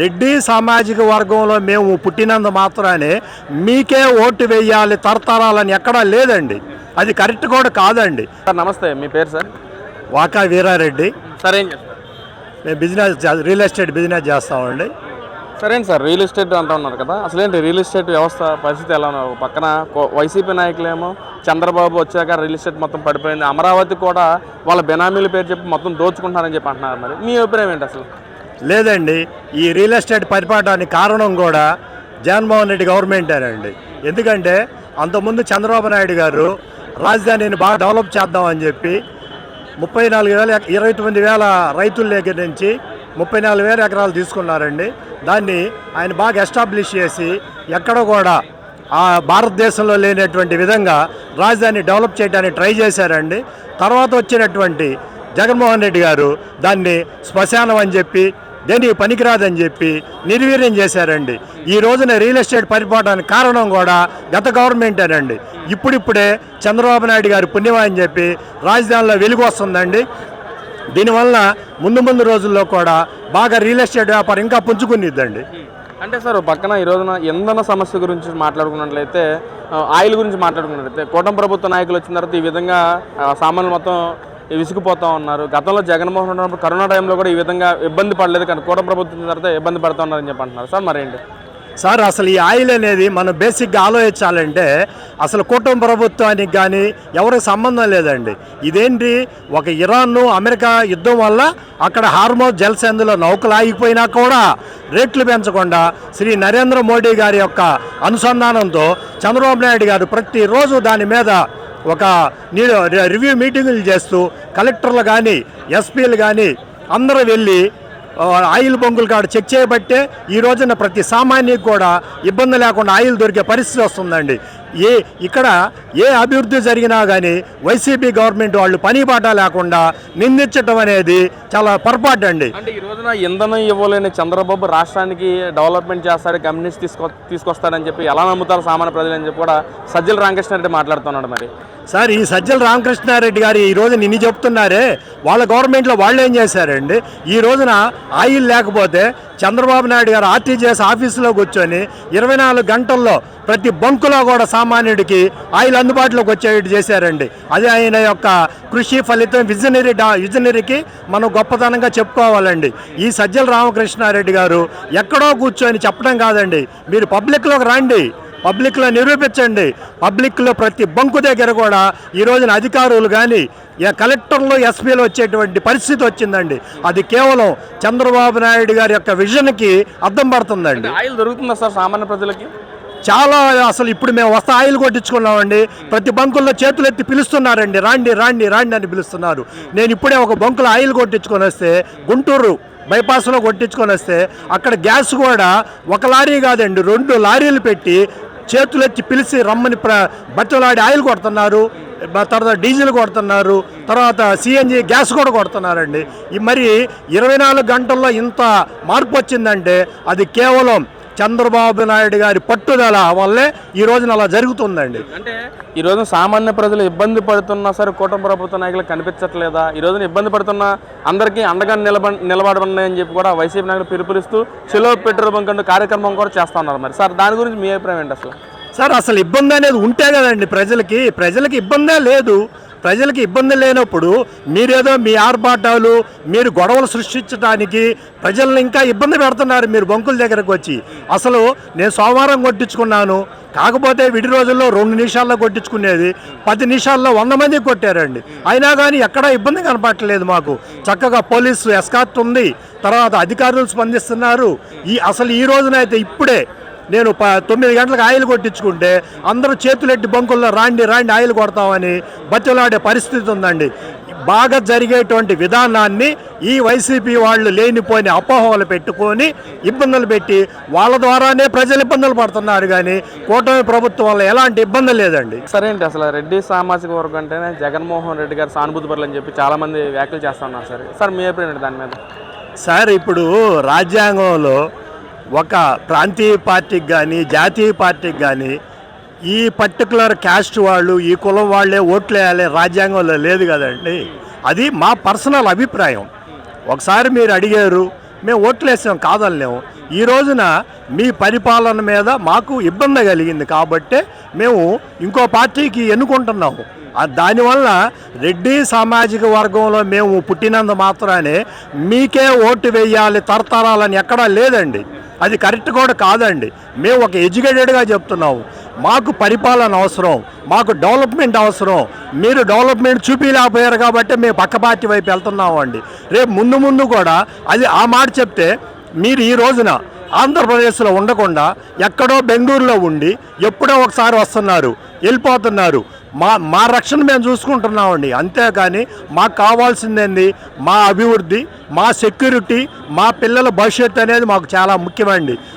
రెడ్డి సామాజిక వర్గంలో మేము పుట్టినందు మాత్రానే మీకే ఓటు వేయాలి తరతరాలని ఎక్కడా లేదండి. అది కరెక్ట్ కూడా కాదండి. సార్ నమస్తే, మీ పేరు సార్? వాకా వీరారెడ్డి. సార్ ఏం చేస్తారు? మేము రియల్ ఎస్టేట్ బిజినెస్ చేస్తామండి. సరేండి సార్, రియల్ ఎస్టేట్ అంటూ ఉన్నారు కదా, అసలేంటి రియల్ ఎస్టేట్ వ్యవస్థ పరిస్థితి ఎలా ఉన్నారు? పక్కన వైసీపీ నాయకులేమో చంద్రబాబు వచ్చాక రియల్ ఎస్టేట్ మొత్తం పడిపోయింది, అమరావతి కూడా వాళ్ళ బెనామీల పేరు చెప్పి మొత్తం దోచుకుంటున్నారని చెప్పి అంటున్నారు. మరి మీ అభిప్రాయం ఏంటి అసలు? లేదండి, ఈ రియల్ ఎస్టేట్ పరిపాటానికి కారణం కూడా జగన్మోహన్ రెడ్డి గవర్నమెంటేనండి. ఎందుకంటే అంతకుముందు చంద్రబాబు నాయుడు గారు రాజధానిని బాగా డెవలప్ చేద్దామని చెప్పి 29,000 రైతుల దగ్గర నుంచి 34,000 ఎకరాలు తీసుకున్నారండి. దాన్ని ఆయన బాగా ఎస్టాబ్లిష్ చేసి ఎక్కడ కూడా ఆ భారతదేశంలో లేనటువంటి విధంగా రాజధాని డెవలప్ చేయడానికి ట్రై చేశారండి. తర్వాత వచ్చినటువంటి జగన్మోహన్ రెడ్డి గారు దాన్ని శ్మశానం అని చెప్పి దేనికి పనికిరాదని చెప్పి నిర్వీర్యం చేశారండి. ఈ రోజున రియల్ ఎస్టేట్ పరిపాటానికి కారణం కూడా గత గవర్నమెంటేనండి. ఇప్పుడిప్పుడే చంద్రబాబు నాయుడు గారు పుణ్యమా అని చెప్పి రాజధానిలో వెలుగు వస్తుందండి. దీనివల్ల ముందు రోజుల్లో కూడా బాగా రియల్ ఎస్టేట్ వ్యాపారం ఇంకా పుంజుకునిద్దండి. అంటే సార్ పక్కన ఈ రోజున ఇంధన సమస్య గురించి మాట్లాడుకున్నట్లయితే, ఆయిల్ గురించి మాట్లాడుకున్నట్లయితే, కూటమి ప్రభుత్వ నాయకులు వచ్చిన తర్వాత ఈ విధంగా సామాన్యులు మొత్తం విసిగిపోతూ ఉన్నారు. గతంలో జగన్మోహన్ ఉన్నప్పుడు కరోనా టైంలో కూడా ఈ విధంగా ఇబ్బంది పడలేదు, కానీ కూటమి ప్రభుత్వం తర్వాత ఇబ్బంది పడుతూ ఉన్నారని చెప్పి అంటున్నారు. సార్ మరేంటి సార్, అసలు ఈ ఆయిల్ అనేది మనం బేసిక్గా ఆలోచించాలంటే అసలు కూటమి ప్రభుత్వానికి కానీ ఎవరికి సంబంధం లేదండి. ఇదేంటి, ఒక ఇరాన్ అమెరికా యుద్ధం వల్ల అక్కడ హార్మోజ్ జలసంధిలో నౌకలు ఆగిపోయినా కూడా రేట్లు పెంచకుండా శ్రీ నరేంద్ర మోడీ గారి యొక్క అనుసంధానంతో చంద్రబాబు నాయుడు గారు ప్రతిరోజు దాని మీద ఒక రివ్యూ మీటింగులు చేస్తూ కలెక్టర్లు కానీ ఎస్పీలు కానీ అందరూ వెళ్ళి ఆయిల్ బంకులు కాడ చెక్ చేయబట్టే ఈ రోజున ప్రతి సామాన్యుకి కూడా ఇబ్బంది లేకుండా ఆయిల్ దొరికే పరిస్థితి వస్తుందండి. ఇక్కడ ఏ అభివృద్ధి జరిగినా కానీ వైసీపీ గవర్నమెంట్ వాళ్ళు పని పాట లేకుండా నిందించడం అనేది చాలా పొరపాటు అండి. అంటే ఈ రోజున ఇంధనం ఇవ్వలేని చంద్రబాబు రాష్ట్రానికి డెవలప్మెంట్ చేస్తాడు, కమ్యూనిస్ట్ తీసుకొస్తాడని చెప్పి ఎలా నమ్ముతారు సామాన్య ప్రజలని చెప్పి కూడా సజ్జల రామకృష్ణారెడ్డి మాట్లాడుతున్నాడు. మరి సార్, ఈ సజ్జల రామకృష్ణారెడ్డి గారు ఈ రోజున ఇన్ని చెప్తున్నారే, వాళ్ళ గవర్నమెంట్లో వాళ్ళు ఏం చేశారండి? ఈ రోజున ఆయిల్ లేకపోతే చంద్రబాబు నాయుడు గారు ఆర్టీజీఎస్ ఆఫీసులో కూర్చొని 24 గంటల్లో ప్రతి బంకులో కూడా సామాన్యుడికి ఆయిల్ అందుబాటులోకి వచ్చేటట్టు చేశారండి. అది ఆయన యొక్క కృషి ఫలితం. విజనరీకి మనం గొప్పతనంగా చెప్పుకోవాలండి. ఈ సజ్జల రామకృష్ణారెడ్డి గారు ఎక్కడో కూర్చొని చెప్పడం కాదండి, మీరు పబ్లిక్లోకి రండి, పబ్లిక్లో నిరూపించండి. పబ్లిక్లో ప్రతి బంకు దగ్గర కూడా ఈ రోజున అధికారులు కానీ కలెక్టర్లు ఎస్పీలు వచ్చేటువంటి పరిస్థితి వచ్చిందండి. అది కేవలం చంద్రబాబు నాయుడు గారి యొక్క విజన్కి అర్థం పడుతుందండి. ఆయిల్ దొరుకుతుందా సార్ సామాన్య ప్రజలకి? చాలా. అసలు ఇప్పుడు మేము ఆయిల్ కొట్టించుకున్నామండి, ప్రతి బంకుల్లో చేతులు ఎత్తి పిలుస్తున్నారండి, రాండి రాండి రాండి అని పిలుస్తున్నారు. నేను ఇప్పుడే ఒక బంకులో ఆయిల్ కొట్టించుకొని వస్తే, గుంటూరు బైపాస్లో కొట్టించుకొని వస్తే అక్కడ గ్యాస్ కూడా ఒక లారీ కాదండి 2 లారీలు పెట్టి చేతులెత్తి పిలిచి రమ్మని బట్టలాడి ఆయిల్ కొడుతున్నారు, తర్వాత డీజిల్ కొడుతున్నారు, తర్వాత సిఎన్జి గ్యాస్ కూడా కొడుతున్నారండి. మరి 24 గంటల్లో ఇంత మార్పు వచ్చిందంటే అది కేవలం చంద్రబాబు నాయుడు గారి పట్టుదల వల్లే ఈ రోజున అలా జరుగుతుందండి. అంటే ఈ రోజున సామాన్య ప్రజలు ఇబ్బంది పడుతున్నా సరే కూటమి ప్రభుత్వ నాయకులు కనిపించట్లేదా? ఈ రోజున ఇబ్బంది పడుతున్న అందరికీ అండగా నిలబడమని అని చెప్పి కూడా వైసీపీ నాయకులు పిలుపునిస్తూ చెలో పెట్రోల్ బంక్ అంటూ కార్యక్రమం కూడా చేస్తూ ఉన్నారు. మరి సార్ దాని గురించి మీ అభిప్రాయం ఏంటి అసలు? సార్, అసలు ఇబ్బంది అనేది ఉంటే కదండి ప్రజలకి ఇబ్బందే లేదు. ప్రజలకి ఇబ్బంది లేనప్పుడు మీరేదో మీ ఆర్భాటాలు, మీరు గొడవలు సృష్టించడానికి ప్రజలను ఇంకా ఇబ్బంది పెడుతున్నారు మీరు బంకుల దగ్గరకు వచ్చి. అసలు నేను సోమవారం కొట్టించుకున్నాను, కాకపోతే విడి రోజుల్లో 2 నిమిషాల్లో కొట్టించుకునేది 10 నిమిషాల్లో 100 మందికి కొట్టారండి. అయినా కానీ ఎక్కడా ఇబ్బంది కనపడట్లేదు మాకు. చక్కగా పోలీసు ఎస్కార్ట్ ఉంది, తర్వాత అధికారులు స్పందిస్తున్నారు. అసలు ఈ రోజునైతే ఇప్పుడే నేను 9 గంటలకు ఆయిల్ కొట్టించుకుంటే అందరూ చేతులెట్టి బంకుల్లో రాండి రాండి ఆయిల్ కొడతామని బతిలాడే పరిస్థితి ఉందండి. బాగా జరిగేటువంటి విధానాన్ని ఈ వైసీపీ వాళ్ళు లేనిపోయిన అపోహలు పెట్టుకొని ఇబ్బందులు పెట్టి వాళ్ళ ద్వారానే ప్రజలు ఇబ్బందులు పడుతున్నారు, కానీ కూటమి ప్రభుత్వం వల్ల ఎలాంటి ఇబ్బంది లేదండి. సరేంటి, అసలు రెడ్డి సామాజిక వర్గం అంటేనే జగన్మోహన్ రెడ్డి గారు సానుభూతి పరులు అని చెప్పి చాలామంది వ్యాఖ్యలు చేస్తున్నారు. సార్ మీ అభిప్రాయం దాని మీద? సార్, ఇప్పుడు రాజ్యాంగంలో ఒక ప్రాంతీయ పార్టీకి కానీ జాతీయ పార్టీకి కానీ ఈ పర్టికులర్ క్యాస్ట్ వాళ్ళు, ఈ కులం వాళ్ళే ఓట్లు వేయాలి రాజ్యాంగంలో లేదు కదండి. అది మా పర్సనల్ అభిప్రాయం. ఒకసారి మీరు అడిగారు, మేము ఓట్లు వేసాం కాదనలేము. ఈ రోజున మీ పరిపాలన మీద మాకు ఇబ్బంది కలిగింది కాబట్టే మేము ఇంకో పార్టీకి ఎన్నుకుంటున్నాము. దానివల్ల రెడ్డి సామాజిక వర్గంలో మేము పుట్టినందు మాత్రానే మీకే ఓటు వేయాలి తరతరాలని ఎక్కడా లేదండి. అది కరెక్ట్ కూడా కాదండి. మేము ఒక ఎడ్యుకేటెడ్గా చెప్తున్నాము, మాకు పరిపాలన అవసరం, మాకు డెవలప్మెంట్ అవసరం. మీరు డెవలప్మెంట్ చూపించలేకపోయారు కాబట్టి మేము పక్క పార్టీ వైపు వెళ్తున్నాము అండి. రేపు ముందు కూడా అది ఆ మాట చెప్తే మీరు ఈ రోజున ఆంధ్రప్రదేశ్లో ఉండకుండా ఎక్కడో బెంగళూరులో ఉండి ఎప్పుడో ఒకసారి వస్తున్నారు, వెళ్ళిపోతున్నారు. మా రక్షణ మేము చూసుకుంటున్నామండి. అంతేకాని మాకు కావాల్సిందేంది మా అభివృద్ధి, మా సెక్యూరిటీ, మా పిల్లల భవిష్యత్తు అనేది మాకు చాలా ముఖ్యమండి.